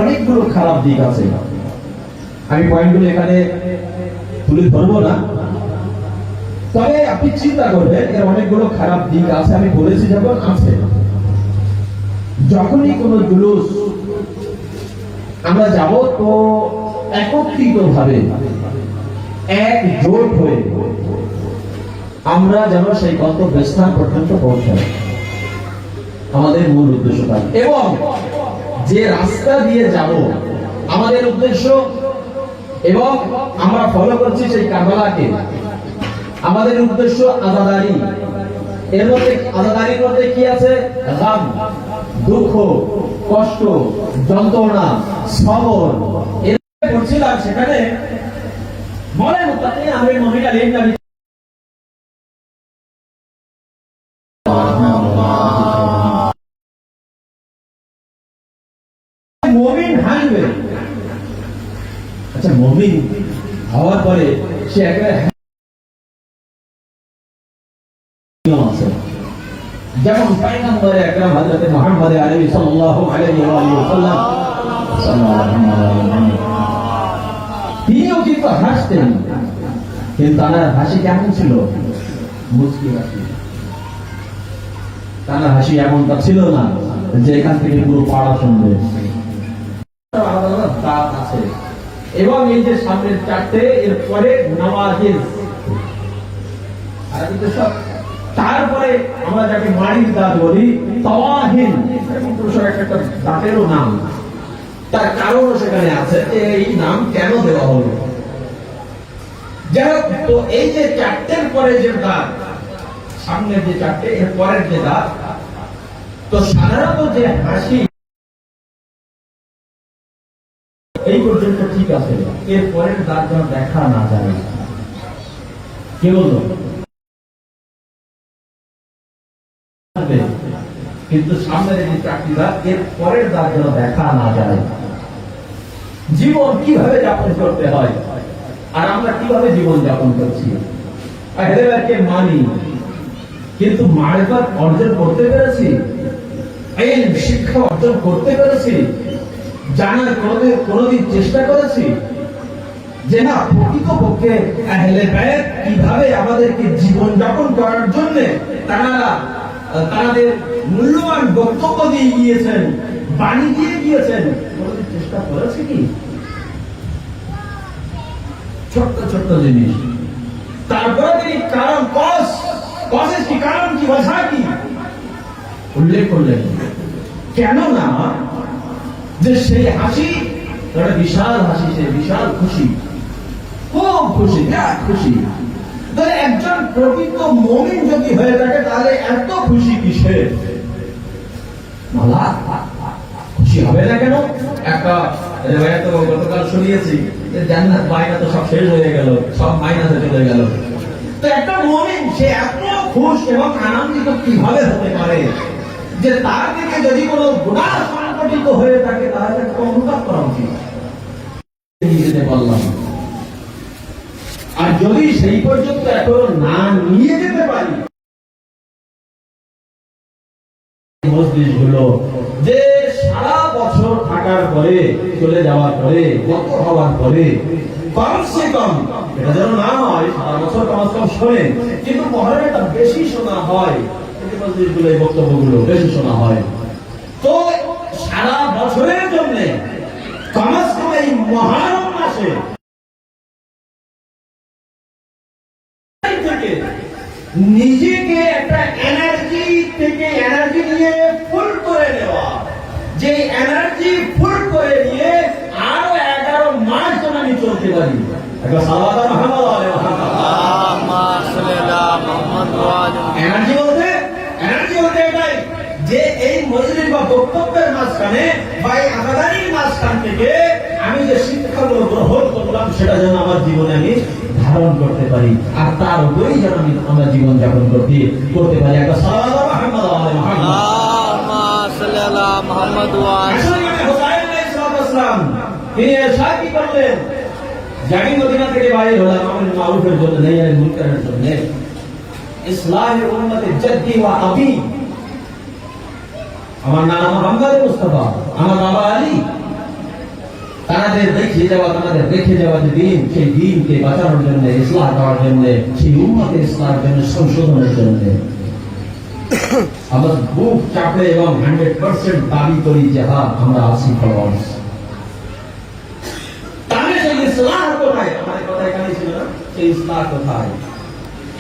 অনেকগুলো খারাপ দিক আছে। আমি পয়েন্টগুলো এখানে তুলে ধরবো না, তবে আপনি চিন্তা করবেন এর অনেকগুলো খারাপ দিক আছে। আমি বলেছি যখন আছে, যখনই কোনো জুলুস আমরা যাব তো একত্রিত ভাবে একজোট হয়ে আমরা যেন সেই গন্তব্যস্থান পর্যন্ত পৌঁছাই, আমাদের মূল উদ্দেশ্য থাকে। এবং যে রাস্তা দিয়ে যাব আমাদের উদ্দেশ্য, এবং আমরা ফলো করছি সেই কারবালাকে, আমাদের উদ্দেশ্য আজাদারি। এর মধ্যে আজাদারির মধ্যে কি আছে? গাম, দুঃখ, কষ্ট, যন্ত্রণা, সবর। এর পড়ছিলাম সেখানে মনে মুতাকি আমির মুমিনিন আলী ইবনে আবি মুমিন হানবে। আচ্ছা, মুমিন হওয়ার পরে সে একেবারে যেমন পয়গম্বর আকরাম হযরত মুহাম্মদ আলাইহি সাল্লাল্লাহু আলাইহি ওয়াসাল্লাম তিনিও কিন্তু হাসতেন, কিন্তু তার হাসি কেমন ছিল? মুচকি হাসি। তার হাসি এমনটা ছিল না যে এখান থেকে পুরো পাড়া শুনবে। দাঁত আছে, এবং এই যে সামনের চারটে, এরপরে নওয়াজিজ, আর কিন্তু সব, তারপরে আমরা যাকে মাড়ির দাঁত বলি, তাওয়াহিন, একটা দাঁতেরও নাম, তার কারণও সেখানে আছে যে এই নাম কেন দেওয়া হলো। যাই হোক, তো এই যে চারটের পরে যে দাঁত, সামনের যে চারটে, এর পরের যে দাঁত, তো সাধারণত যে হাসি এই পর্যন্ত ঠিক আছে, এর পরের দাঁত যেন দেখা না যায়। কে বললো? কিন্তু সামনের যে চারটি দাঁত, এর পরের দাঁত যেন দেখা না যায়। জীবন কিভাবে যাপন করতে হয়, আর আমরা কিভাবে জীবন যাপন করছি। আহলেকে মানি, কিন্তু মারিফাত অর্জন করতে পেরেছি, ইলম শিক্ষা অর্জন করতে পেরেছি, জানার কোনদিন চেষ্টা করেছি যে না প্রকৃতপক্ষে আহলে বায়ত কিভাবে আমাদেরকে জীবন যাপন করার জন্য তাদের মূল্যবান বক্তব্য দিয়ে গিয়েছেন, বাণী দিয়ে গিয়েছেন, কোনদিন চেষ্টা করেছে কি? ছোট্ট ছোট্ট জিনিস। তারপরে তিনি কারণ কসের কি কারণ কি ভাষা কি উল্লেখ করলেন। কেন না যে সেই হাসি একটা বিশাল হাসি, সে বিশাল খুশি, খুব খুশি, বিরাট খুশি। তাহলে একজন প্রকৃত মুমিন যদি হয়ে থাকে তাহলে এত খুশি কিসের? খুশি হবে না কেন? একটা রিওয়ায়াত গতকাল শুনিয়েছি যে জান্নাত বাইনা তো সব শেষ হয়ে গেল, সব মাইনাসে চলে গেল। তো একটা মুমিন সে এত খুশ এবং আনন্দিত কিভাবে হতে পারে যে তার দিকে যদি কোনো গুনাহ সংঘটিত হয়ে থাকে তাহলে অনুতাপ করা উচিত। বললাম, আর যদি সেই পর্যন্ত এখনো না নিয়ে যেতে পারি, মজলিসগুলো যে সারা বছর থাকার পরে, চলে যাওয়ার পরে, গত হওয়ার পরে কমসে কম এটা যেন না হয় সারা বছর কমসে কম শোনে, কিন্তু মহরমটা বেশি শোনা হয়, মজলিসগুলো এই বক্তব্যগুলো বেশি শোনা হয়। তো সারা বছরের জন্য কমসে কম এই মহরম মাসে নিজেকে একটা এনার্জি থেকে এনার্জি নিয়ে ফুল করে নেওয়া, যে এনার্জি ফুল করে নিয়ে আরো 11 মাস যেন আমি চলতে পারি। এনার্জি বলতে এটাই যে এই মজলিস বা বক্তব্যের মাঝখানে বা এই আজাদারির মাঝখান থেকে আমি যে শিক্ষাগুলো গ্রহণ করলাম সেটা যেন আমার জীবনে আমি ধারণ করতে পারি, আর তার উপরেই যেন আমরা জীবন যাপন করতে পারি। একটা সালাওয়াত মুহাম্মদ আলাইহি মুহাম্মদ ওয়া হুসাইন আলাইহিস সালাম তিনি ইরশাদ কি করলেন? জানি মদিনা থেকে বাইরে হলাম আমল মারুফের জন্য, নহি আর মুনকারের জন্য, ইসলাহে উম্মতে জাদ্দি ওয়া আবি। আমার নাম মুহাম্মদ মুস্তাফা, আমার বাবা আলী, তাদের দেখিয়ে যাওয়া, তাদের রেখে যাওয়া যে দিন, সেই দিনকে বাঁচানোর জন্য, ইসলাম দেওয়ার জন্য, সেই উম্মতের ইসলামের জন্য, সংশোধনের জন্য আমরা বুক চাপে এবং 100% দাবি করি যে হ্যাঁ আমরা আছি ফলোয়ার্স। তাহলে সেই ইসলাম কোথায়? আমাদের কথা এখানে ছিল না, সেই ইসলাম কোথায়?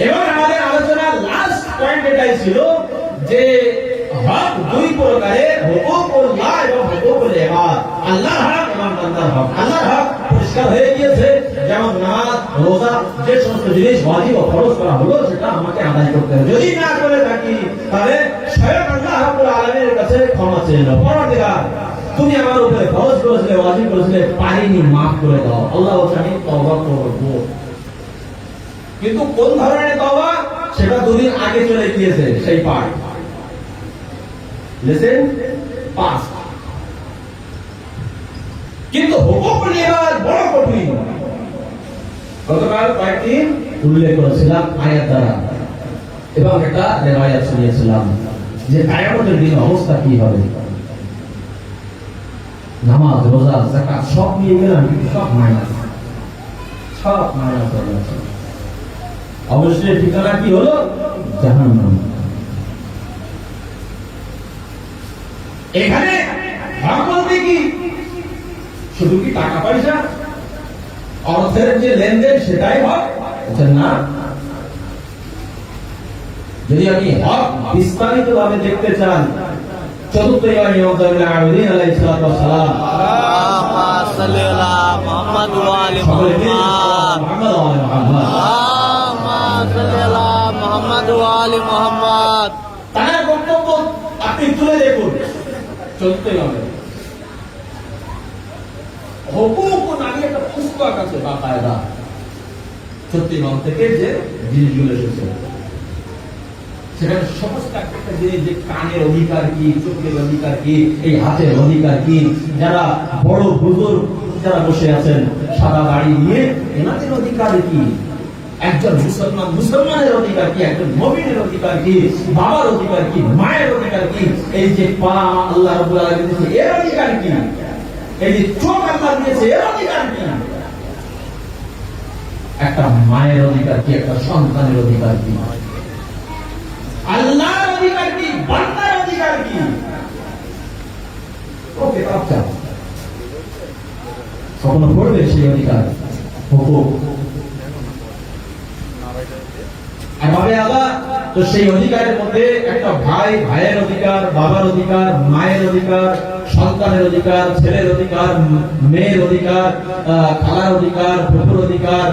এবার আমাদের আলোচনার লাস্ট পয়েন্ট এটাই ছিল যে হক দুই প্রকারের, হুকুকুল্লাহ এবং হুকুকুল ইবাদ। আল্লাহর হক এবং বান্দার হক। আল্লাহর হক পরিষ্কার হয়ে গিয়েছে, যেমন নামাজ, রোজা, যে সমস্ত জিনিস ওয়াজিব ও ফরজ করা হলো সেটা আমাকে আদায় করতে হবে। যদি না করে থাকি তাহলে স্বয়ং আল্লাহ রাব্বুল আলামিনের কাছে ক্ষমা চেয়ে নাও, পরওয়ারদিগার তুমি আমার উপরে ফরজ করেছিলে, ওয়াজিব করেছিলে, পারিনি, মাফ করে দাও। আল্লাহ বলছে আমি তওবা করব। কিন্তু কোন ধরনের তওবা সেটা দুদিন আগে চলে গিয়েছে, সেই পাঠ লেসেন পাস। কিন্তু হুকুকুল ইবাদ বড় কঠিন। গতকাল কয়েকটি উল্লেখ করেছিলাম আয়াত দ্বারা এবং একটা রিওয়ায়াত শুনিয়েছিলাম যে কিয়ামতের দিন অবস্থা কি হবে। নামাজ, রোজা, যাকাত সব নিয়ে গেলাম, কিন্তু সব মাইনাস, সব মাইনাস হয়ে গেছে। অবশ্যই ঠিকানা কি হলো? জাহান্নাম। এখানে হক বলতে কি শুধু কি টাকা পয়সা, অর্থের যে লেনদেন সেটাই হক? না, যদি আপনি হক বিস্তারিত ভাবে দেখতে চান, চতুর্থ ইমাম ইমামুল আবিদিন আলাইহিস সালাতু ওয়াস সালাম, আল্লাহুম্মা সাল্লি আলা মুহাম্মাদ ওয়া আলি মুহাম্মাদ, আল্লাহুম্মা সাল্লি আলা মুহাম্মাদ ওয়া আলি মুহাম্মাদ, তার বক্তব্য আপনি তুলে দেখুন। চতুর্থ ইমামে হুকুক নামে একটা পুস্তক আছে বাকায়দা, চতুর্থ ইমাম থেকে যে জিনিসগুলো এসেছে সেখানে সমস্ত একটা জিনিস, যে কানের অধিকার কি, চোখের অধিকার কি, এই হাতের অধিকার কি, যারা বড় বুজুর্গ যারা বসে আছেন সাদা দাড়ি নিয়ে, এনাদের অধিকার কি, একজন মুসলমানের অধিকার কি, একজন মুমিনের অধিকার কি, বাবার অধিকার কি, মায়ের অধিকার কি, এই যে পা আল্লাহ রাব্বুল আলামিন দিয়েছে এর অধিকার কি, এই যে চোখ আল্লাহ দিয়েছে এর অধিকার কি, একটা মায়ের অধিকার কি, একটা সন্তানের অধিকার কি, আল্লাহর অধিকার কি, বান্দার অধিকার কি। ওকে আচ্ছা, স্বপ্ন পড়বে সেই অধিকার হুকুক। আর ভাবে আল্লাহ তো সেই অধিকারের মধ্যে একটা ভাই ভাইয়ের অধিকার, বাবার অধিকার, মায়ের অধিকার, সন্তানের অধিকার, ছেলের অধিকার, মেয়ের অধিকার, খালার অধিকার, ফুফুর অধিকার,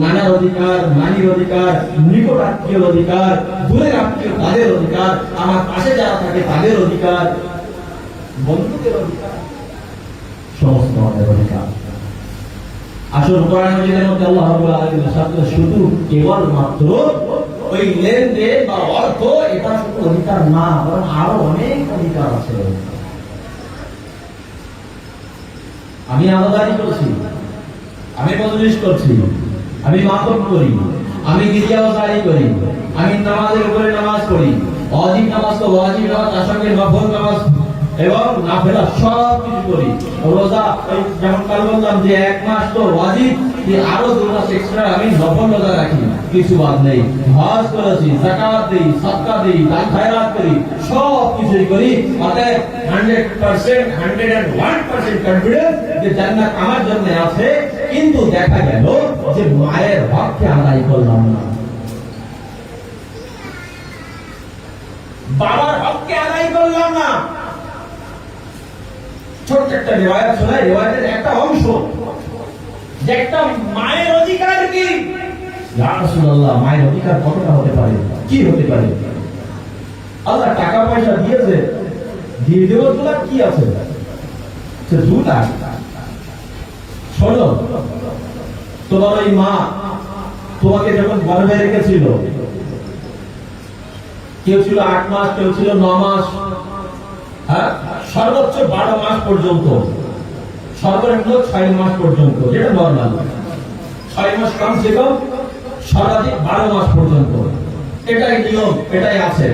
নানার অধিকার, নানির অধিকার, নিকট আত্মীয় অধিকার, দূরের আত্মীয় তাদের অধিকার, আমার পাশে যারা থাকে তাদের অধিকার, বন্ধুদের অধিকার, সমস্ত আমাদের অধিকার। আসল কোরআন মাজিদের মধ্যে আল্লাহ রাব্বুল আলামিন সাথে শুধু কেবল মাত্র ওই লেনদেন বা অর্থ, এটা শুধু অধিকার না, বরং আরো অনেক অধিকার আছে। আমি আলাদাই করছি, আমি মজলিস করছি, আমি মাতম করি, আমি গিরিয়াওয়াজারি করি, আমি নামাজের উপরে নামাজ পড়ি, ওয়াজিব নামাজ তো ওয়াজিব নামাজ, তার সঙ্গে নফল নামাজ এবং নাফিলা সব কিছু করি। রোজা যেমন কাল বললাম যে এক মাস তো ওয়াজিব, আরো 2 মাস এক্সট্রা আমি নফল রোজা রাখি, কিছু বাদ নেই। হজ করেছি, যাকাত দেই, সাদকা দেই, দান খায়রাত করি, সব কিছুই করি। অতএব 100% 101% কনফিডেন্স যে জান্নাত আমার জন্য আছে। কিন্তু দেখা গেল যে মায়ের হককে আদায় করলাম না, বাবার হককে আদায় করলাম না। ছোট্ট একটা রিওয়ায়াত শোনাই, রিওয়ায়াতের একটা অংশ, যে একটা মায়ের অধিকার কি। ইয়া রাসূলুল্লাহ, মায়ের অধিকার কতটা হতে পারে, কি হতে পারে? আল্লাহ টাকা পয়সা দিয়েছে, দিয়ে দেওয়ার গুলা কি আছে? সে 2 লাখ। শোনো, তোমার ওই মা তোমাকে যখন গর্ভে রেখেছিল, কেউ ছিল 8 মাস, কেউ ছিল 9 মাস, হ্যাঁ, সর্বোচ্চ 12 মাস পর্যন্ত, সর্বনিম্ন 6 মাস পর্যন্ত, যেটা নরমাল। 6 মাস কমসে কম, সর্বাধিক 12 মাস পর্যন্ত, এটাই নিয়ম, এটাই আছে।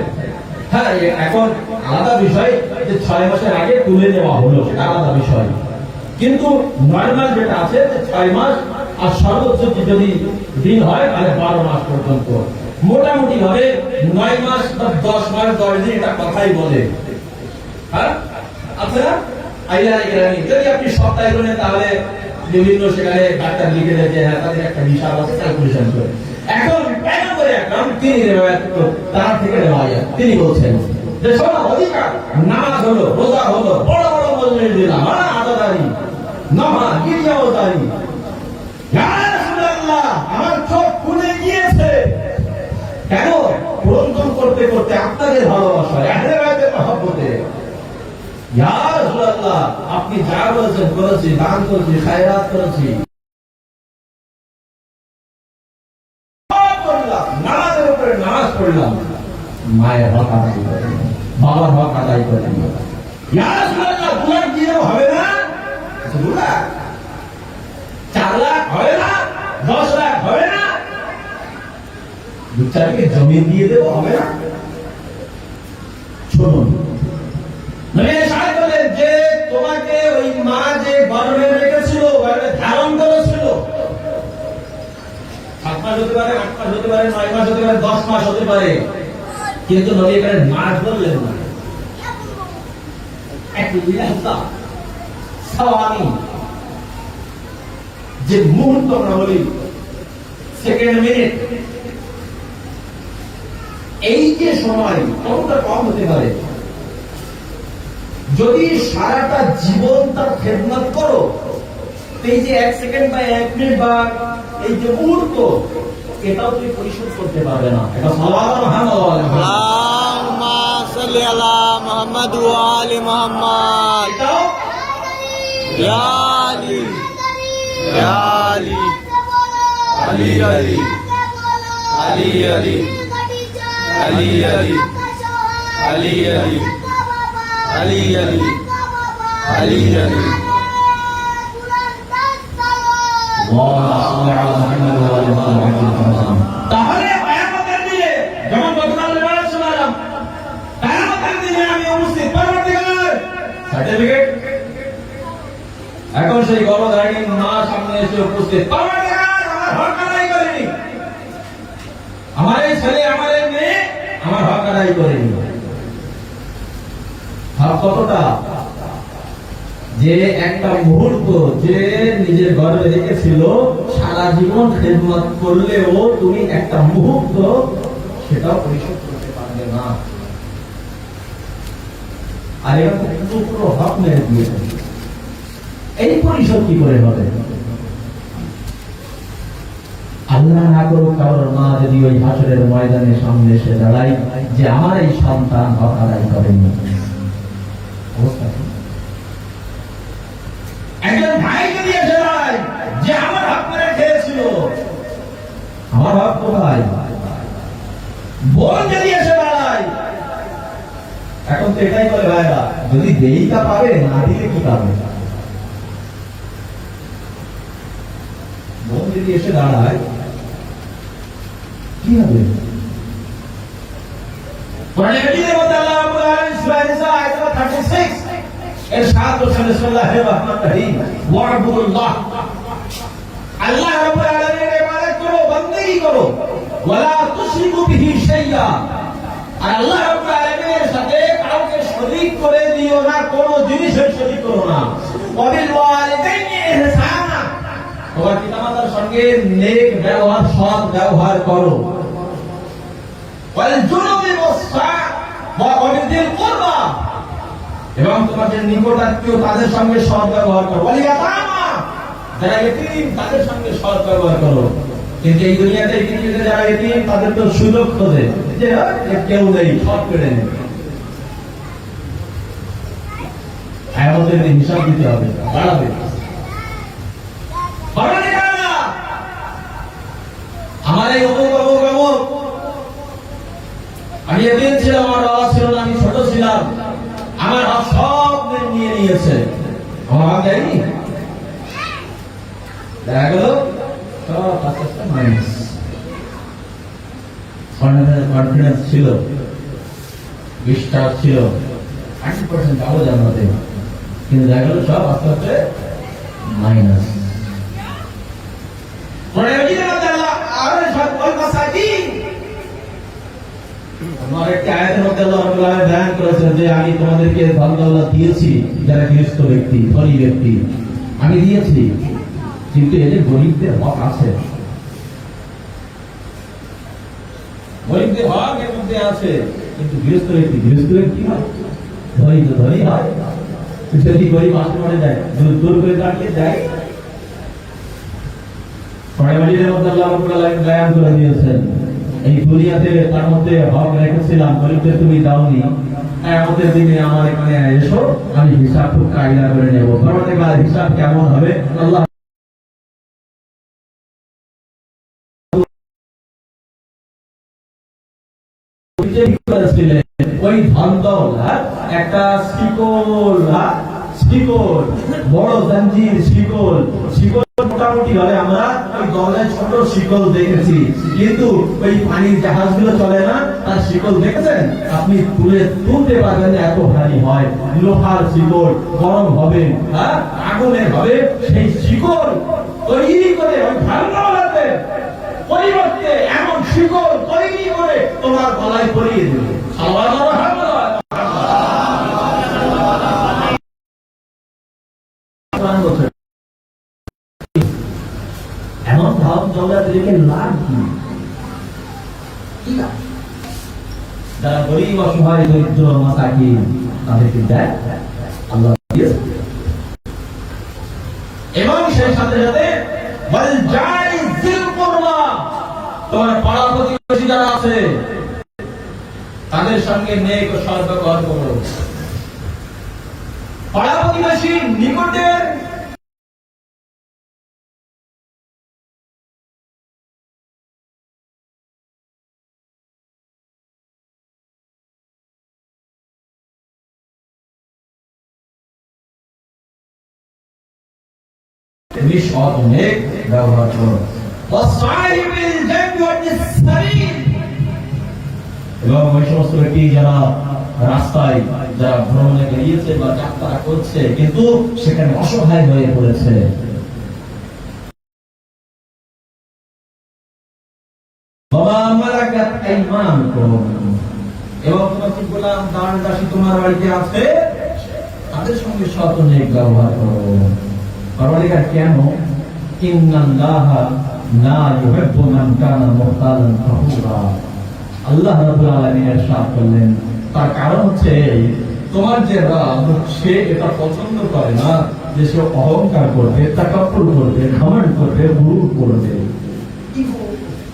হ্যাঁ, এখন আলাদা বিষয় যে 6 মাসের আগে তুলে নেওয়া হলো, সেটা আলাদা বিষয়। কিন্তু নর্মাল যেটা আছে যে 6 মাস, আর সর্বোচ্চ যদি দিন হয় তাহলে 12 মাস পর্যন্ত। মোটামুটি ভাবে 9 মাস বা 10 মাস 10 দিন এটা কথাই বলে। হ্যাঁ আচ্ছা, যদি আপনি সপ্তাহে করেন তাহলে বিভিন্ন সেখানে ডাক্তার লিখে দেয় যে হ্যাঁ তাদের একটা বিশাল আছে, ক্যালকুলেশন করে। এখন কেন করে এখন তিনি তার থেকে নেওয়া যায়। তিনি বলছেন যে শোনো, অধিকার নামাজ হলো, রোজা হলো, বড় বড় মজলিস দিলাম, আদাদারি নামা গিরিয়াওদারি, ইয়া রাসূলুল্লাহ আমার চোখ খুলে গিয়েছে। কেন? প্রয়োজন করতে করতে আপনাদের ভালোবাসা, আহলে বাইতের মহব্বতে। ইয়া রাসূলুল্লাহ আপনি যা বলেছেন করেছি, দান করেছি, খায়রাত করেছি, নামাজের উপরে নামাজ পড়লাম, মায়ের হক আদায় করেন, বাবার হক আদায় করেন। ইয়া রাসূলুল্লাহ 2 লাখ দিলেও হবে না, 2 লাখ 4 লাখ হবে না, 10 লাখ হবে না, 2-4 বিঘে জমি দিয়ে দেবো হবে না। শুনুন, নবী সাহেব বলেন যে তোমাকে ওই মা যে গর্ভে রেখেছিল, গর্ভে ধারণ করেছিল, 7 মাস হতে পারে, 8 মাস হতে পারে, 9 মাস হতে পারে, 10 মাস হতে পারে, কিন্তু নবী এখানে মাস বললেন না। যে মুহূর্ত আমরা বলি সেকেন্ড, মিনিট, এই যে সময় কতটা কম হতে পারে। যদি সারাটা জীবন তার খেদমত করো, এই যে 1 সেকেন্ড বা 1 মিনিট বা এই যে মুহূর্ত, এটাও তুমি পরিশোধ করতে পারবে না। এটা আল্লাহুম্মা সাল্লি আলা মুহাম্মাদ ওয়া আলি মুহাম্মাদ। ইয়া আলী ইয়া আলী আলী আলী আলী আলী আলী আলী আলী আলী আলী আলী আলী আলী। তাহলে কিয়ামতের দিনে যেমন গতকাল শোনালাম, কিয়ামতের দিনে আমি উপস্থিত, পরবর্তীকালে সার্টিফিকেট। এখন সেই গর্ভধারিণী মা সামনে এসে উপস্থিত, পরবর্তীকালে আমার হক আদায় করেনি, আমার এই ছেলে, আমার এই মেয়ে আমার হক আদায় করেনি। হক কতটা? যে একটা মুহূর্ত যে নিজের গর্ভে রেখেছিল, সারা জীবন খেদমত করলেও তুমি একটা মুহূর্ত সেটাও পরিশোধ করতে পারবে না। আর এটা পুরো হক মেরে দিয়েছে, এই পরিশোধ কি করে হবে? আল্লাহ না করুক কারোর মা যদি ওই হাসরের ময়দানের সামনে এসে দাঁড়ায় যে আমার এই সন্তান হক আদায় করেনি, অবস্থা কি? একজন ভাই যদি এসে দাঁড়ায় যে আমার হক মেরে খেয়েছিল, আমার হক কোথায়? বোন যদি এসে দাঁড়ায়, এখন তো এটাই বলে ভাইরা, যদি দেই তা পাবে, না দিলে কি পাবে? বোন যদি এসে দাঁড়ায় কি হবে? কোরআনে কারীমের মধ্যে আল্লাহ রাব্বুল আলামিন সূরা নিসা আয়াত 36 ইরশাদ করেছেন, বিসমিল্লাহির রহমানির রহিম, ওয়া'বুদুল্লাহ, আল্লাহ রাব্বুল আলামিনের ইবাদত করো, বন্দেগী করো, ওয়ালা তুশরিকু বিহি শাইয়্যা, আর আল্লাহ রাব্বুল আলামিনের সাথে কাউকে শরীক করে দিও না, কোন জিনিসের শরীক করো না। ওয়া বিল ওয়ালিদাইনি ইহসানা, তোমার পিতামাতার সঙ্গে নেক ব্যবহার, সৎ ব্যবহার করো। ওয়াল জুনুবি ওয়াসসা ওয়া ওয়াবিল কুরবা, এবং তোমাদের নিকট আত্মীয় তাদের সঙ্গে সৎ ব্যবহার করো। ওয়াল ইয়াতামা, যারা ইতিম তাদের সঙ্গে সৎ ব্যবহার করো। কিন্তু এই দুনিয়াতে পৃথিবীতে যারা ইতিম তাদের তো সুযোগ খোঁজে যে কেউ নেই, সৎ করে নেই। আমাদের হিসাব দিতে হবে, বাড়াবে। আমার এই অমুক, আমি এদিন ছিলাম, আমার বাবা ছিল না, আমি ছোট ছিলাম, আমার হক সব নিয়ে নিয়েছে, আমার হক দেয়নি। দেখা গেল সব মাইনাস। কনফিডেন্স ছিল, বিশ্বাস ছিল, 100% যাবো জানাতে, কিন্তু দেখা গেল সব আস্তে আস্তে মাইনাস। কোরআনের মধ্যে আল্লাহ আরে সব ওই মাসাকিন আমার একটা আয়াতের মধ্যে আল্লাহ রাব্বুল আলামিন বয়ান করেছেন যে আমি তোমাদেরকে ধন দৌলত দিয়েছি যারা গৃহস্থ ব্যক্তি ধনী ব্যক্তি আমি দিয়েছি, কিন্তু এদের গরিবদের হক আছে, গরিবদের হক এর মধ্যে আছে, কিন্তু গৃহস্থ ব্যক্তি হয়, ধনী তো ধনী হয়, যদি গরিব আসতে মনে যায় দূর করে দাঁড়িয়ে যায়। পড়াবাড়ির মধ্যে আল্লাহ রাব্বুল আলামিন বয়ান করে দিয়েছেন এই দুনিয়াতে তার মধ্যে হক রেখেছিলাম, গরিবদের তুমি দাওনি, আমাদের দিনে আমার এখানে এসো, আমি হিসাব খুব কায়দা করে নেব। পরবর্তীকালে হিসাব কেমন হবে আল্লাহ ওই ধন দৌলত একটা শিকল বড় জঞ্জির শিকল মোটামুটি হলে আমরা ওই দলের ছোট শিকল দেখেছি, কিন্তু ওই পানির জাহাজগুলো চলে না, তার শিকল দেখেছেন আপনি তুলতে পারবেন না, এত ভারী হয়, লোহার শিকল গরম হবে, আগুনের হবে, সেই শিকল তৈরি করে ওই ধারণাতে পরিবর্তে এমন শিকল তৈরি করে তোমার গলায় পরিয়ে দেবে। এমন ধন দৌলত রেখে লাভ কি? যারা গরিব অসহায় দরিদ্র মাসাকিন তাদেরকে দেয় আল্লাহ দিয়েছে। এবং সেই সাথে সাথে ওয়াল জারি যিল কুরবা, তোমার পাড়া প্রতিবেশী যারা আছে তাদের সঙ্গে নেক ও সদ্ব্যবহার করো। পাড়া প্রতিবেশী নিকটের অনেক ব্যবহার করো। এবং ওই সমস্ত ব্যক্তি যারা রাস্তায় যারা ভ্রমণে বেরিয়েছে বা যাত্রা করছে কিন্তু সেখানে অসহায় হয়ে পড়েছে, এবং গোলাম দান দাসী তোমার বাড়িতে আছে তাদের সঙ্গে সৎ নেক ব্যবহার করো। পরবর্তীকার কেন ইন্নাল্লাহা লা ইউহিব্বু মান কানা মুখতালান ফাখুরা, আল্লাহ রাব্বুল আলামিন ইরশাদ করলেন তার কারণ হচ্ছে তোমার যে রব সে এটা পছন্দ করে না যে সে অহংকার করবে, তাকাব্বুর করবে, ঘমন্ড করবে, গুরুর করবে,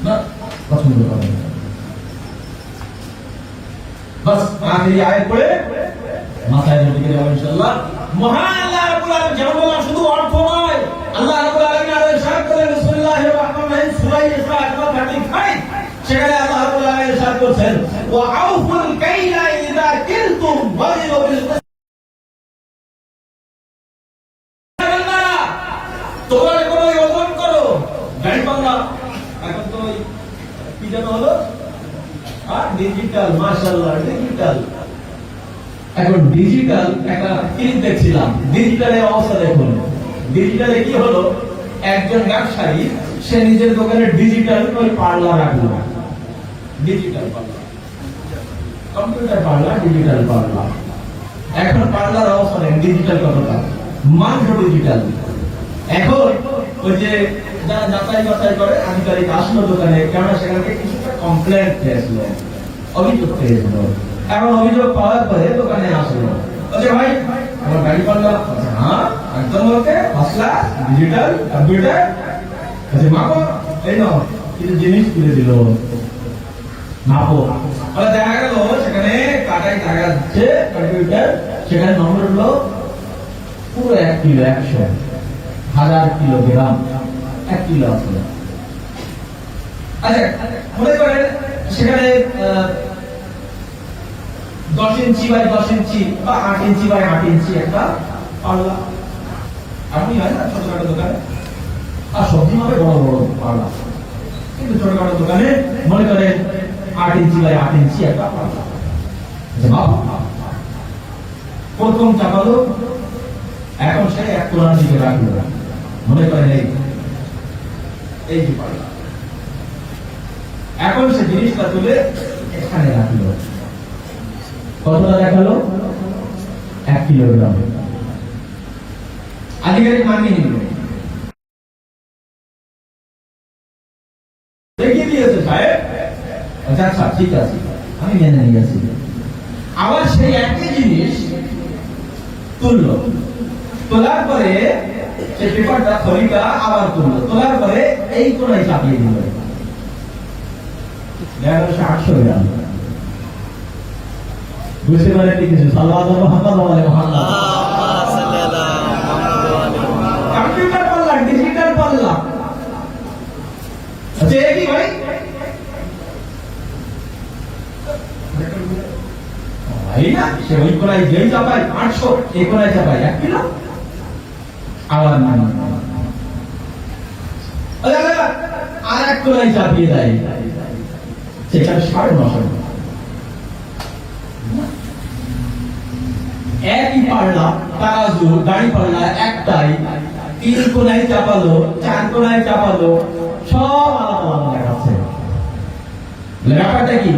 না পছন্দ করে না। বাস আখেরি আয়াত পড়ে মাথায় রেখে যাও ইনশাআল্লাহ। মহান আল্লাহ রাব্বুল আলামিন যেমন বললাম শুধু অর্থ নয়, আল্লাহ রাব্বুল আলামিন আরো ইরশাদ করেন বিসমিল্লাহির রহমানির রহিম সূরা ইসরা আয়াত 35, সেখানে আল্লাহ রাব্বুল আলামিন ইরশাদ করেছেন ওয়া আউফুল কাইলা ইযা কিলতুম ওয়াজিনু বিল কিসত, তোমরা কোনো ওজন করো গাড়ি পাল্লা এখন তো কি যেন হলো ডিজিটাল, মাশাআল্লাহ ডিজিটাল, এখন ডিজিটাল একটা ক্লিপ দেখছিলাম, ডিজিটালের অবস্থা দেখুন। ডিজিটালে কি হলো, একজন ব্যবসায়ী সে নিজের দোকানে ডিজিটাল ওই পার্লার রাখলো, digital parlour, computer parlour, digital parlour. এখন পার্লার অবস্থা নেই, ডিজিটাল কতটা মাত্র ডিজিটাল। এখন ওই যে যারা যাচাই করে আধিকারিক আসলো দোকানে, কেননা সেখান থেকে কিছুটা কমপ্লেন পেয়েছিল, অভিযোগ পেয়েছিল। এখন অভিযোগ পাওয়ার পরে দোকানে আসলো, বলছে ভাই আমার গাড়ি পাল্লা, হ্যাঁ একদম okay first class digital computer, বলছে মাপো, এই নাও কিছু জিনিস তুলে দিল, মাপো। দেখা গেল সেখানে কাটাই টাকা দিচ্ছে কম্পিউটার, সেখানে নম্বর হলো পুরো 1 কিলো 100 1000 কিলোগ্রাম 1 কিলো আসলে। আচ্ছা মনে করেন সেখানে 10 ইঞ্চি বাই 10 ইঞ্চি বা 8 ইঞ্চি বাই 8 ইঞ্চি একটা পাল্লা, আপনি হয় না ছোটখাটো দোকানে, আর সবজি হবে বড় বড় পাল্লা, কিন্তু ছোটখাটো দোকানে মনে করেন 8 ইঞ্চি বাই 8 ইঞ্চি একটা পাল্লা। প্রথম চাপালো, এখন সে 1 কোণার দিকে রাখলো, মনে করেন এই যে পাল্লা, এখন সে জিনিসটা তুলে এখানে রাখলো, কতটা দেখালো? 1 কিলোগ্রাম। আধিকারিক মানিয়ে নিল, দেখিয়ে দিয়েছে সাহেব, আচ্ছা আচ্ছা ঠিক আছে আমি মেনে নিয়েছি। আবার সেই একই জিনিস তুললো, তোলার পরে সেই পেপারটা থলিটা আবার তুললো, তোলার পরে এই কোনায় চাপিয়ে দিল, 1180 গ্রাম। বুঝতে পারে কি কিছু? সাল্লাল্লাহু আলাইহি ওয়াসাল্লাম। কম্পিউটার পাল্লা, ডিজিটাল পাল্লা, আচ্ছা একই ভাই, ভাই না সে ওই কোনায় যেই চাপায় 800, এই কোনায় চাপায় 1 কিলো, আবার না আর এক কোনায় চাপিয়ে দেয়, সেখানে 950। একই পাল্লা, তারাজু, গাড়ি পাল্লা একটাই, 3 কোনায় চাপালো, 4 কোনায় চাপালো, সব আলাদা আলাদা দেখাচ্ছে। ব্যাপারটা কি?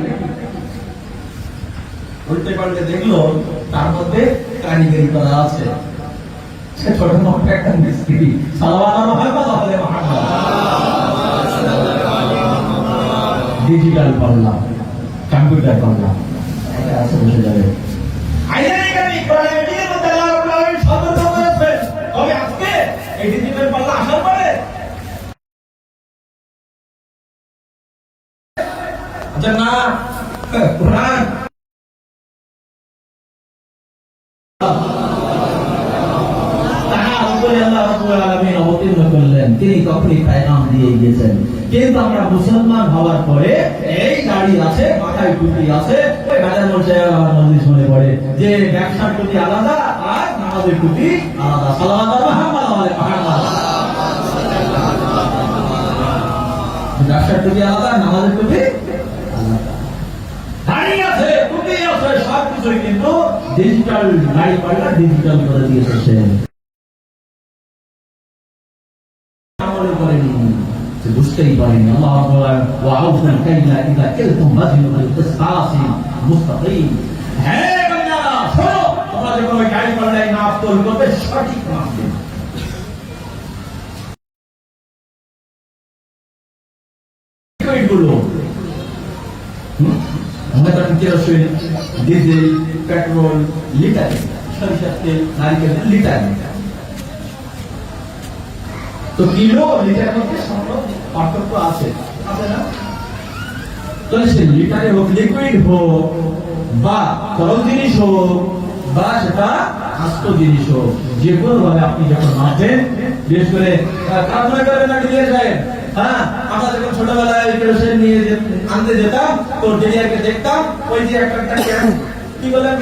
উল্টে পাল্টে দেখলো তার মধ্যে কারিগরি করা আছে, সে ছোট মোটো একটা মিস্ত্রি। ডিজিটাল পাল্লা, কম্পিউটার পাল্লা, এটা আছে, বসে যাবে। এই ডিজিটাল পাল্লা আসার পরে আচ্ছা না কোরআন তিনি তখনই পেগাম দিয়ে গিয়েছেন। কিন্তু আমরা মুসলমান হওয়ার পরে এই দাড়ি আছে, মাথায় টুপি আছে, ওই গাজার মধ্যে নজির মনে পড়ে যে ব্যবসার টুপি আলাদা আর নামাজের টুপি আলাদা। সাল্লাল্লাহু আলাইহি ওয়াসাল্লাম। ব্যবসার টুপি আলাদা, নামাজের টুপি আলাদা। দাড়ি আছে, টুপি আছে, সব কিছুই কিন্তু ডিজিটাল, দাড়ি পাল্লা ডিজিটাল করে দিয়েছে সে। বুঝতেই পারেনি আল্লাহ বলেন ওয়াউফুল কাইলা ইযা কিলতুম ওয়াজিনুল কিসতাসি মুস্তাকিম। হে বান্দারা শোনো, তোমরা যখন ওই গাড়ি পাল্লায় মাপ তোল করবে, সঠিক মাপ দেবে। এইগুলো আমাদের কাছে কেরোসিন, ডিজেল, পেট্রোল লিটারে, সরিষার তেল, নারকেল লিটারে, তো কিলো লিটারের মধ্যে পার্থক্য আছে, আছে না? তো সে লিটারে হোক, লিকুইড হোক, বা তরল জিনিস হোক, বা সেটা আস্ত জিনিস হোক, যে কোনো ভাবে আপনি যখন মাপেন, বিশেষ করে কারখানা করে না দিয়ে যায়। হ্যাঁ, আমরা যখন ছোটবেলায় কেরোসিন নিয়ে আনতে যেতাম, তো ডেলিয়ারকে দেখতাম, ওই যে একটা কি বলেন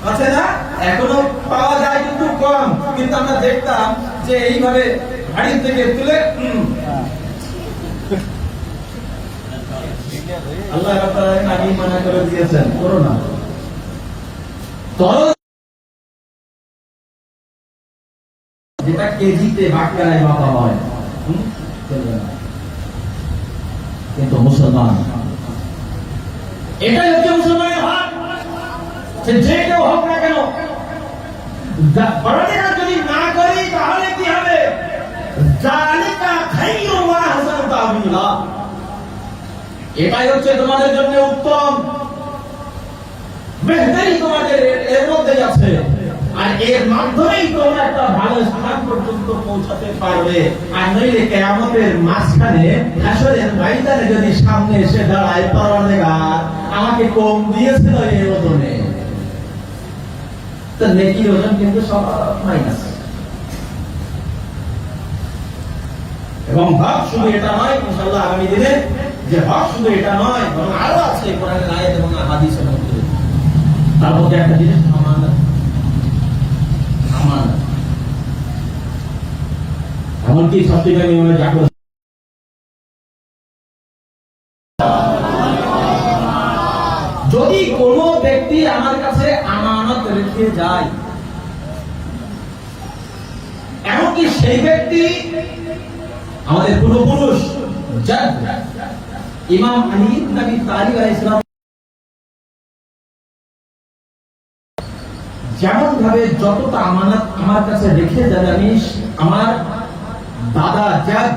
আছে না, এখনো পাওয়া যায় কিন্তু কম, কিন্তু আমরা দেখতাম যে এইভাবে গাড়ি থেকে তুলে আল্লাহ আগে মানা করে দিয়েছেন করোনা। তরল যেটা কেজিতে বাটখারায় মাপা হয়, কিন্তু মুসলমান, এটাই হচ্ছে মুসলমানের ভাব। যে কেউ হোক না কেন, পড়ালেখা যদি না করি তাহলে কি হবে? এটাই হচ্ছে তোমাদের জন্য উত্তম, বেহতরি তোমাদের এর মধ্যে আছে, আর এর মাধ্যমেই তোমরা একটা ভালো স্থান পর্যন্ত পৌঁছাতে পারবে। আর নইলে কিয়ামতের মাঝখানে হাসরের ময়দানে যদি সামনে এসে দাঁড়ায়, পরওয়ারদিগার আমাকে কম দিয়েছিল এই ওজনে, তো নেকির ওজন কিন্তু সব মাইনাস। এবং ভাব শুধু এটা নয়, ইনশাআল্লাহ আগামী দিনে যে ভাব শুধু এটা নয়, বরং আরো আছে কোরআনের আয়াত এবং হাদিসের মধ্যে। তার মধ্যে একটা জিনিস আমানত। আমানত এমনকি সবচেয়ে নিয়মে জাগ্রত, যদি কোনো ব্যক্তি আমার কাছে আমানত রেখে যায়, সেই ব্যক্তি আমাদের পূর্বপুরুষ জাদ ইমাম আলী ইবনে আবি তালিব আলাইহিস সালাম যেমন ভাবে যতটা আমানত আমার কাছে রেখে জানিস, আমার দাদা জাদ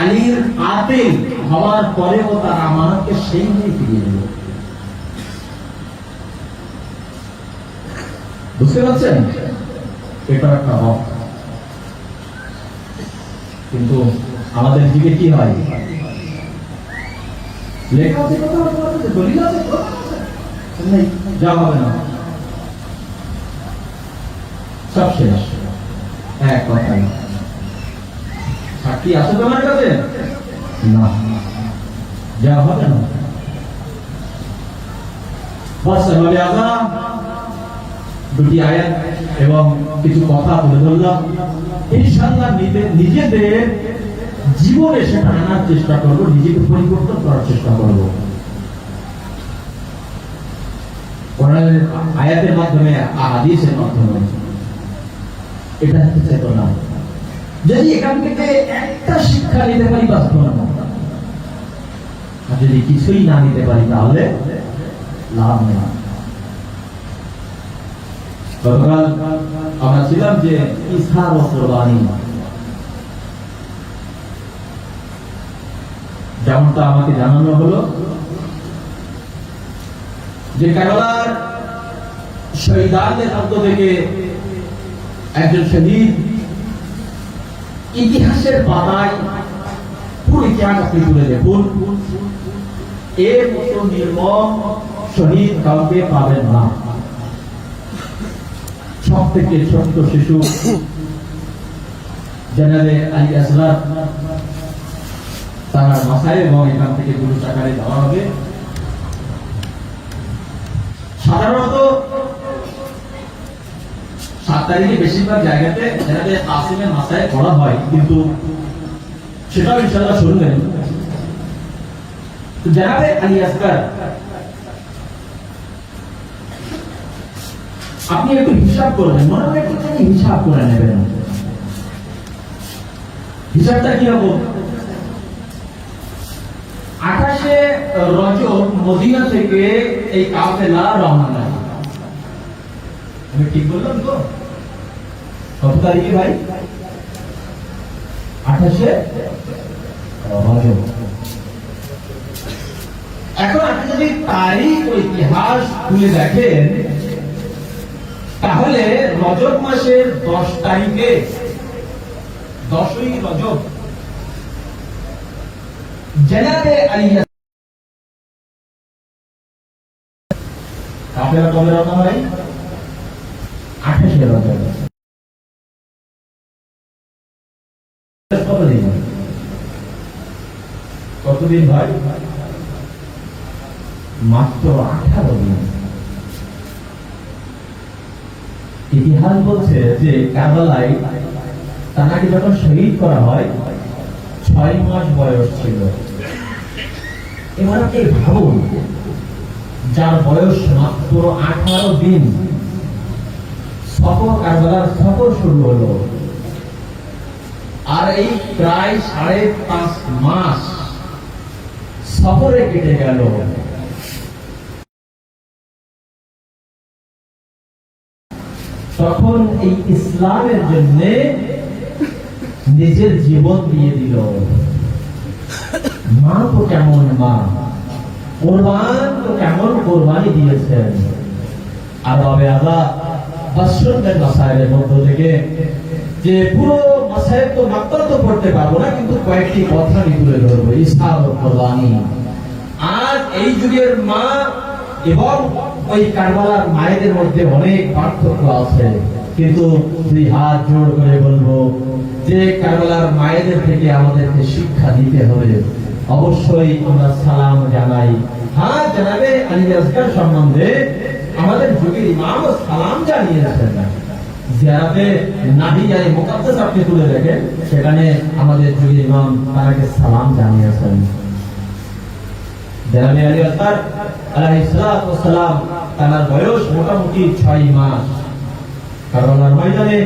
আলীর আতিল হওয়ার পরেও তার আমানতকে সেই নিয়ে ফিরিয়ে দিল। বুঝতে পারছেন? এটা একটা হক। কিন্তু আমাদের দিকে কি হয়? লেখা আছে কথা আছে, দলিল আছে, নেই, যা হবে না, সব শেষ। এক কথাই সাক্ষী আছে তোমার কাছে? না, যা হবে না। বাস এভাবে আমরা দুটি আয়াত এবং কিছু কথা তুলে ধরলাম। ইনশাআল্লাহ নিজেদের জীবনে সেটা আনার চেষ্টা করব, নিজেকে পরিবর্তন করার চেষ্টা করব। কোরআনের আয়াতের মাধ্যমে, হাদিসের মাধ্যমে এটা হতে চাইতো না। যদি এখান থেকে একটা শিক্ষা নিতে পারি বাস না, আর যদি কিছুই না নিতে পারি তাহলে লাভ নেই। গতকাল আমরা ছিলাম যে ইসহার ও কুরবানি, যেমনটা আমাকে জানানো হলো যে কারবালার শহীদদের মধ্য থেকে একজন শহীদ ইতিহাসের পাতায় পুরো ইতিহাস আপনি তুলে দেখুন, এর মতো নির্মম শহীদ কাউকে পাবেন না। সব থেকে ছোট্ট শিশু জেনারেল আলী আসলাম তার মাথায়, এবং এখান থেকে 2 টাকারে দেওয়া হবে। সাধারণত 7 তারিখে বেশিরভাগ জায়গাতে জেনারেল আসিমের মাথায় করা হয়, কিন্তু সেটাও ইনশাআল্লাহ শুনবেন। তো জেনারেল আলী আসলাম আপনি একটু হিসাব করবেন, মনে হয় একটু হিসাব করে নেবেন। হিসাবটা কি হবে? 28শে রজব মদিনা থেকে এই কাফেলা রওনা হয়। আমি ঠিক বললাম তো? কত তারিখে ভাই? 28শে রজব। এখন আপনি যদি তারিখ ও ইতিহাস খুলে দেখেন তাহলে রজব মাসের 10 তারিখে, 10ই রজব, জেনারেল আলী কাফেলা কবে রওনা হয়? 28শে রজব। কতদিন ভাই? মাত্র 18 দিন। ইতিহাস বলছে যে কারবালায় তাকে যখন শহীদ করা হয় 6 মাস বয়স ছিল। এবার আপনি ভাবুন, যার বয়স মাত্র 18 দিন, কারবালার সফর শুরু হলো, আর এই প্রায় 5.5 মাস সফরে কেটে গেল। তখন এই ইসলামের জন্য নিজের জীবন দিয়ে দিল। মা তো কেমন মা, কোরবান তো কেমন কোরবানি দিয়েছেন। আর বাবে আল্লাহ বাসরুমের মাসায়েলের মধ্য থেকে, যে পুরো মাসায়েল তো মাত্রা তো পড়তে পারবো না, কিন্তু কয়েকটি কথা আমি তুলে ধরবো। ইসলাম ও কোরবানি। আজ এই যুগের মা এবং ওই কারবালার মায়েদের মধ্যে অনেক পার্থক্য আছে, কিন্তু 2 হাত জোড় করে বলবো যে কারবালার মায়েদের থেকে আমাদেরকে শিক্ষা দিতে হবে। অবশ্যই আমরা সালাম জানাই। হ্যাঁ, জানাবে আলী আসগার সম্বন্ধে আমাদের যুগের ইমামও সালাম জানিয়েছেন। জিয়ারতে নাহিয়া মুকাদ্দাস আপনি তুলে দেখেন, সেখানে আমাদের যুগের ইমাম তাকে সালাম জানিয়েছেন। জনাবে আলী আসগার আলাইহিস সালাম, তার বয়স মোটামুটি 6 মাস। কারবালার ময়দানে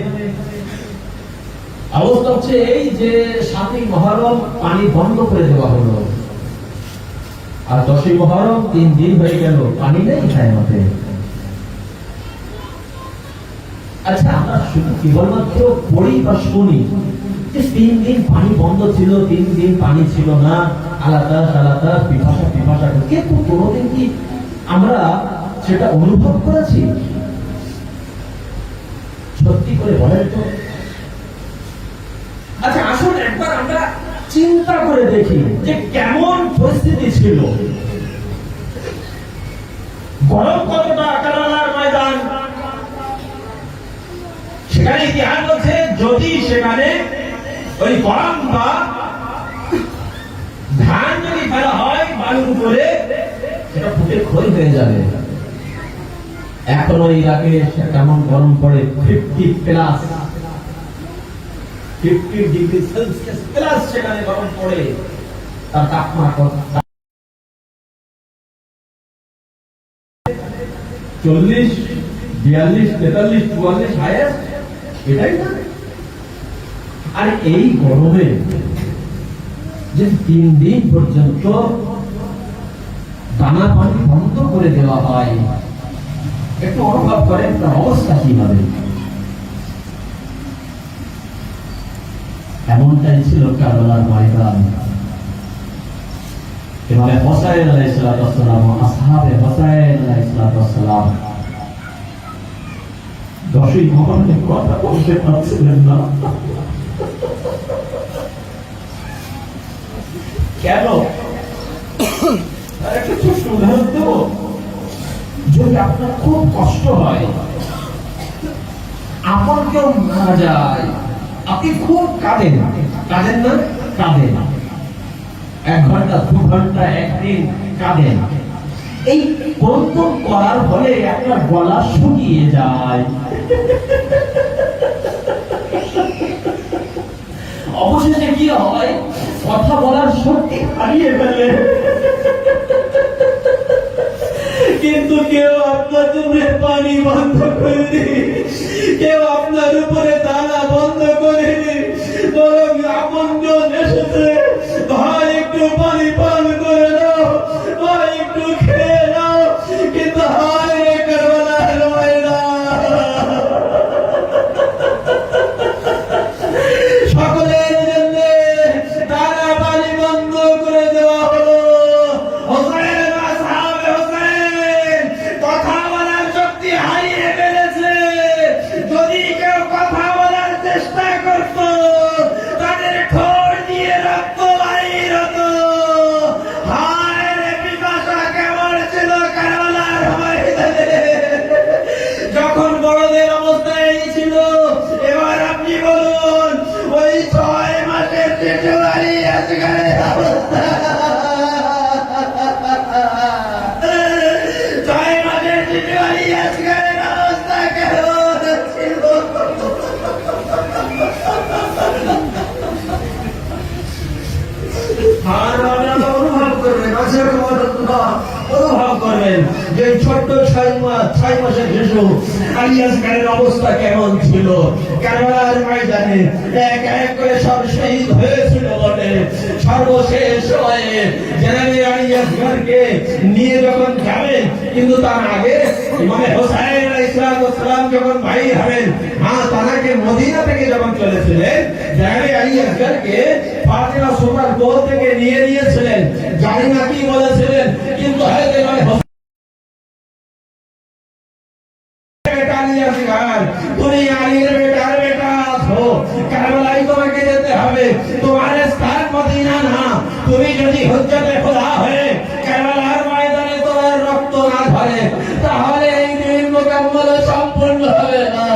হচ্ছে এই যে 7ই মুহররম পানি বন্ধ করে দেওয়া হলো, আর 10ই মুহররম 3 দিন হয়ে গেল পানি নেই কায়ামতে। আচ্ছা, আমরা শুধু কেবলমাত্র পড়ি বা শুনি যে 3 দিন পানি বন্ধ ছিল, 3 দিন পানি ছিল না, আলাদা আলাদা পিপাসা, কিন্তু কোনোদিন কি আমরা সেটা অনুভব করেছি? সত্যি করে বলেন তো। আচ্ছা, আসুন একবার আমরা চিন্তা করে দেখি যে কেমন পরিস্থিতি ছিল, গরম কতটা কারাগার ময়দান। সেখানে ইতিহাস বলছে যদি সেখানে ওই গরম বা ধান যদি ফেলা হয় বালুর উপরে, সেটা ফুটে ক্ষয় হয়ে যাবে। এখনো ইরাকে কেমন গরম পড়ে, 50 ডিগ্রি সেলসিয়াস প্লাস সেখানে গরম পড়ে। তার তাপমাত্রা 40, 42, 43, 44 হাইয়েস্ট, এটাই না। আর এই গরমে যে 3 দিন পর্যন্ত দানা পানি বন্ধ করে দেওয়া হয়, একটু অনুভব করেন তার অবস্থা কি হবে। এমনটাই ছিল কারবালার ময়দান। ইমাম হোসেন আলাইহিস সালাম, আসহাবে হোসেন আলাইহিস সালাম 10ই মুহররমের কথা বলতে পারছিলেন না। কেন? একটা ছোট্ট উদাহরণ দেব। যদি আপনার খুব কষ্ট হয়, আপন কেউ মারা যায়, আপনি খুব কাঁদেন না? কাঁদেন 1 ঘন্টা, 2 ঘন্টা, 1 দিন কাঁদেন। এই ক্রন্দন করার ফলে আপনার গলা শুকিয়ে যায়, অবশেষে কি হয়, কথা বলার শক্তি হারিয়ে ফেলে। কিন্তু কেউ আপনার জন্য পানি বন্ধ করেনি, কেউ আপনার উপরে দানা বন্ধ করেনি, বরং আপনজন এসেছে, ভাই একটু পানি পান করে নাও, ভাই একটু খেয়ে নাও। কিন্তু হায় রে কারবালার ময়দান, সকলের জন্য দানা পানি বন্ধ করে দেওয়া হলো। হোসেন, আসহাবে হোসেন কথা বলার শক্তি হারিয়ে ফেলেছে। যদি কেউ কথা বলার চেষ্টা করত, তাদের ঠোঁট দিয়ে রক্ত বাইর হতো। হায় রে পিপাসা কেমন ছিল কারবালার ময়দানে, যখন বড়দের অবস্থা এই ছিল। এবার আপনি বলুন, ওই 6 মাসের শিশুরাই আজকালের অবস্থা। 6 মাসের শিশুরাই আজকালের অবস্থা কেমন ছিল? অনুভব করবেন যে ছোট্ট 6 মাসের শিশু আলিয়াসগারের অবস্থা কেমন ছিল। কারবালার ময়দানে এক এক করে সব শহীদ হয়েছিল বটে। সর্বশেষ সময়ে জেনারেল আলিয়াসগারকে নিয়ে যখন যাবেন, কিন্তু তার আগে ইমাম হোসেন আলাইহিস সালাম যখন ভাই হবেন, তাকে মদিনা থেকে যখন চলেছিলেন, জেনারেল আলিয়াসগারকে ফাতিমা সুলতান কোল থেকে নিয়ে নিয়েছিলেন। জানি না কি বলেছিলেন, কিন্তু হয়তো তুমি আলীর বেটার বেটা আছো, কারবালায় তোমাকে যেতে হবে, তোমার স্থান মদিনা না। তুমি যদি হুজ্জতে খোদা হয়ে কারবালার ময়দানে তোমার রক্ত না ধরে, তাহলে এই দিন মুকাম্মাল সম্পূর্ণ হবে না।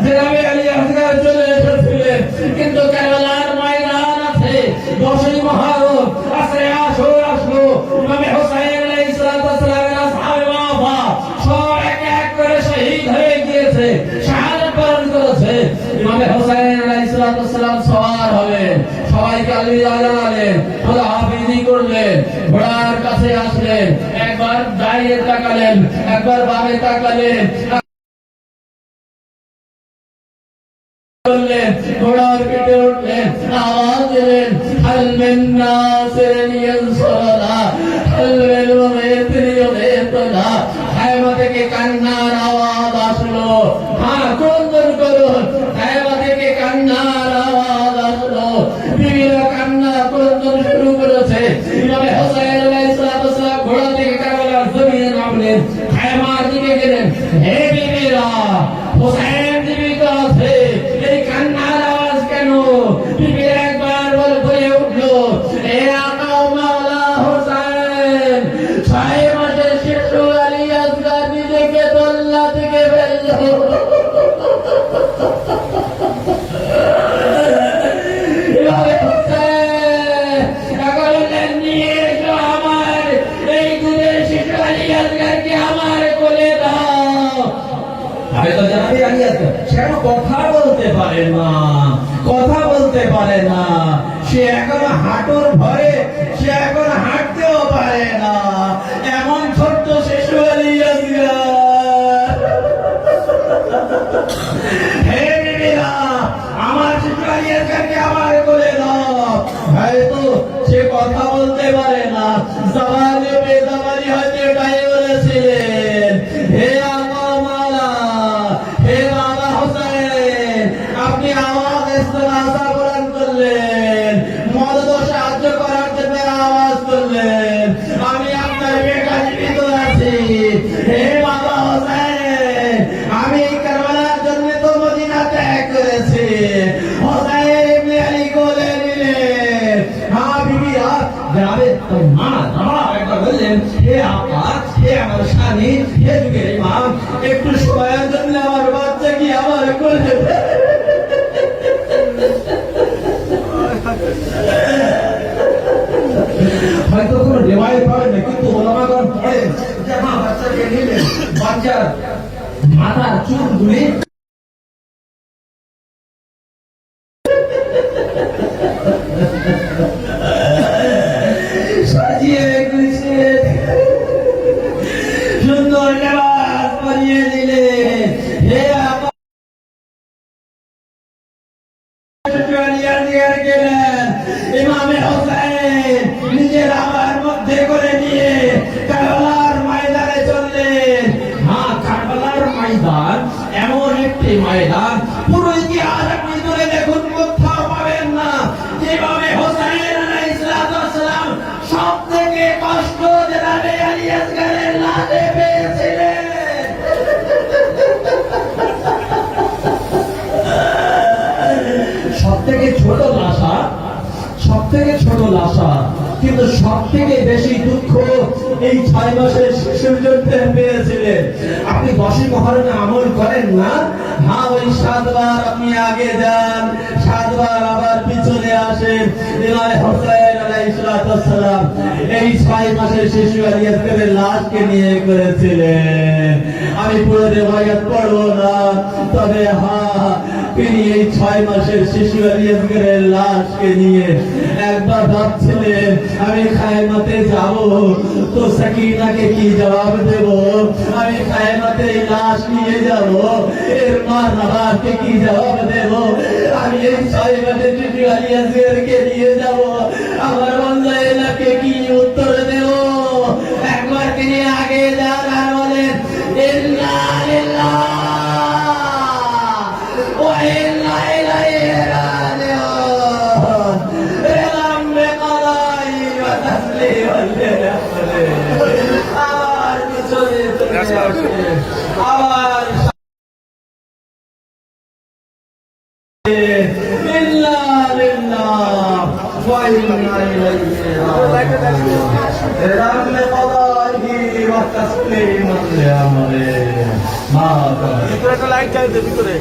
জনাবে আলী আসগার চলে এসেছিলেন, কিন্তু কারবালার ময়দান আছে, 10ই মুহররম আসরে আশুর আসলো। ইমাম হোসেন আলাইহিস সালামের আসহাবে ওয়াফা সব এক এক করে শহীদ হয়ে গিয়েছে, শাহাদাত বরণ করেছে। ইমাম হোসেন আলাইহিস সালাম সওয়ার হলেন, সবাইকে আলবিদা জানালেন, খোদা হাফিজি করলেন, ঘোড়ার কাছে আসলেন, একবার ডাইনে তাকালেন, একবার বামে তাকালেন, ঘোড়ার পিঠে উঠলেন, আওয়াজ দিলেন হাল মিন নাসিরিন ইয়ানসুরুনা হাল মিন মুগীথিন ইউগীথুনা। খায়মা থেকে কান্নার আওয়াজ আসলো। হ্যাঁ, ক্রন্দন করুন। খায়মা থেকে কান্নার আওয়াজ আসলো। বিবিরা কান্না ক্রন্দন শুরু করেছে। ইমামে হোসেন আলাইহিস সালাম ঘোড়া থেকে কারবালার জমিনে নামলেন, খায়মার দিকে গেলেন। হে বিবিরা, হোসেন জীবিত আছে, এই কান্নার আওয়াজ কেন? বিবিরা একবার বলে উঠলো, হে আকা ও মাওলা হোসেন, 6 মাসের শিশু আলী আসগর নিজেকে দোল্লা থেকে ফেললো। এভাবে হোসেন বললেন, নিয়ে এসো আমার এই দুধের শিশু আলী আসগরকে আমার কোলে দাও। আমি তো জানি আলী আসগর সে কথা বলতে পারে না, কথা বলতে পারে না, সে এখন হাঁটুর ভরে, সে এখন হাঁটতেও পারে না, এমন ছোট্ট শিশু আলী আসগর। হে বিবিরা, আমার শিশু আলী আসগরকে আমার কোলে দাও। হয়তো সে কথা বলতে পারে না, জবানে বেজবানি হয়তো এটাই বলেছিলেন। হে আল্লাহ মাওলা, হে বাবা হোসেন, আপনি আওয়াজ ইস্তেগাসা প্রদান করলেন, মদদ ও সাহায্য করার জন্য আওয়াজ করলেন। আমি আপনার বেটা জীবিত আছি। হে বাবা হোসেন, আমি এই কারবালার জন্য তো মদিনা ত্যাগ করেছি। হোসেন ইবনে আলী কোলে নিলেন। হ্যাঁ বিবিরা, যাবে তো মা একবার বললেন, হে আপা, হে আমার স্বামী, হে যুগের ইমাম, একটু সময়ের জন্য আমার বাচ্চা কি আমার কোলে। হয়তো কোনো রেওয়ায়েত পাবেন না, কিন্তু ওলামাগণ পড়েন যে মা বাচ্চাকে নিলেন, বাচ্চার মাথার চুলগুলি সাজিয়ে গুছিয়ে সুন্দর লেবাস পরিয়ে দিলেন। হে আপা গেলেন, ইমামে হোসেন নিজের আমার মধ্যে করে নিয়ে কারবালার ময়দানে চললেন। হ্যাঁ, কারবালার ময়দান এমন একটি ময়দান, পুরো ইতিহাস আপনি ধরে দেখুন, কোথাও পাবেন না যেভাবে হোসেন আলাইহিস সালাম সব থেকে কষ্ট জনাবে আলী আসগরের লাশে পেয়েছিলেন। সব থেকে ছোট লাশা, সব থেকে ছোট লাশা, কিন্তু সব থেকে বেশি দুঃখ এই 6 মাসের শিশুর জন্য পেয়েছিলেন। আপনি 10 মহরমে আমল করেন না? হ্যাঁ, ওই 7 বার আপনি আগে যান, 7 বার আবার পিছনে আসেন। ইমাম হোসেন আলাইহিস সালাম এই 6 মাসের শিশু আলী আসগরের লাশকে নিয়ে করেছিলেন। আমি পুরো রিওয়ায়াত পড়বো না, তবে হ্যাঁ, তিনি এই 6 মাসের শিশু আলী আসগরের লাশকে নিয়ে একবার ভাবছিলেন, আমি খায়মাতে যাব তো সাকিনাকে কি জবাব দেব? আমি খায়মাতে এই লাশ নিয়ে যাব, এর মা বাবাকে কি জবাব দেব? আমি এই 6 মাসের শিশু আলী আসগরকে নিয়ে যাব, আমার বান্দা এলাকে কি উত্তর দেব? একবার তিনি আগে যান আর বলেন, ইন্না লিল্লাহ ওয়া ইন্না ইলাইহি রাজিউন। এলাম বিকদাই ওয়া তাসলিমান লিরাসূলি। আবার পিছনে আবার ইন্না লিল্লাহ ওয়া ইন্না ইলাইহি রাজিউন। এলাম বিকদাই ওয়া তাসলিমান লিরাসূলি। মা ভিতরে একটা লাইট চাইতে ভিতরে।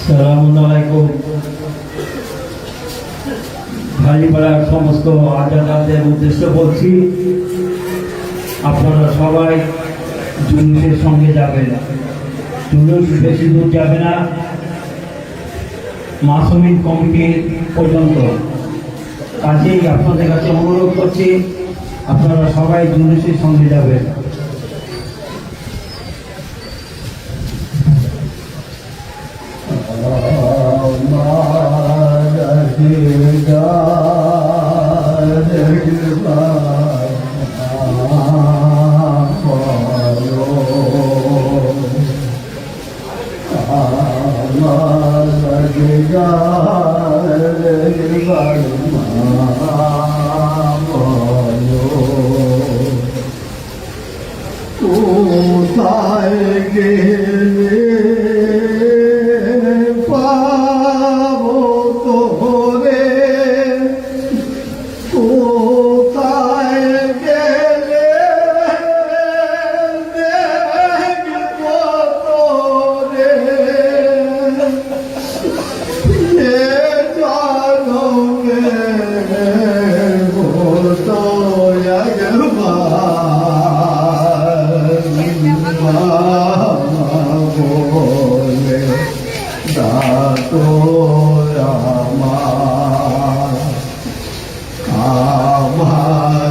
আসসালামু আলাইকুম। ভাইপাড়ার সমস্ত আজাদাদের উদ্দেশ্য বলছি, আপনারা সবাই জুলুসের সঙ্গে যাবেন। জুলুস বেশি দূর যাবে না, মাসুমিন কমিটি পর্যন্ত। কাজেই আপনাদের কাছে অনুরোধ করছি, আপনারা সবাই জুলুসের সঙ্গে যাবেন। কোথায় গেলে পাবো তোরে, কোথায় গেলে দেখবো তোরে, এ জনমে হতো বলে দাতো আমার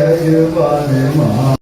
একবার মা